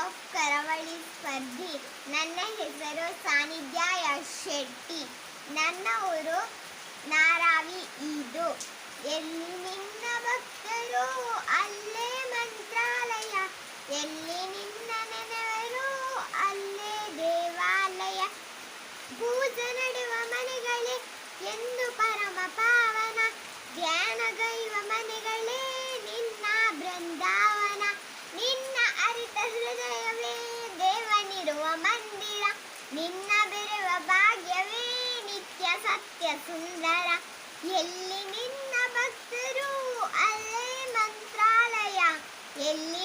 Of ಕರಾವಳಿ ಸ್ಪರ್ಧಿ. ನನ್ನ ಹೆಸರು ಸಾನಿಧ್ಯ ಯಶ್ ಶೆಟ್ಟಿ. ನನ್ನ ಊರು ನಾರಾವಿ. ಇದು ಎಲ್ಲಿ ನಿನ್ನ ಭಕ್ತರು ಅಲ್ಲೇ ಮಂತ್ರಾಲಯ, ಎಲ್ಲಿ ನಿನ್ನ ನೆನವರು ಅಲ್ಲೇ ದೇವಾಲಯ. ಪೂಜೆ ನಡೆಯುವ ಮನೆಗಳೇ ಎಂದು ಪರಮ ಪಾವನ, ಧ್ಯಾನಗೈವ ಮನೆಗಳೇ ನಿನ್ನ ಬೃಂದಾವನ. ನಿನ್ನ ಅರಿತ ಹೃದಯವೇ ದೇವನಿರುವ ಮಂದಿರ, ನಿನ್ನ ಬೆರೆವ ಭಾಗ್ಯವೇ ನಿತ್ಯ ಸತ್ಯ ಸುಂದರ. ಎಲ್ಲಿ ನಿನ್ನ ಭಕ್ತರು ಅಲ್ಲೇ ಮಂತ್ರಾಲಯ, ಎಲ್ಲಿ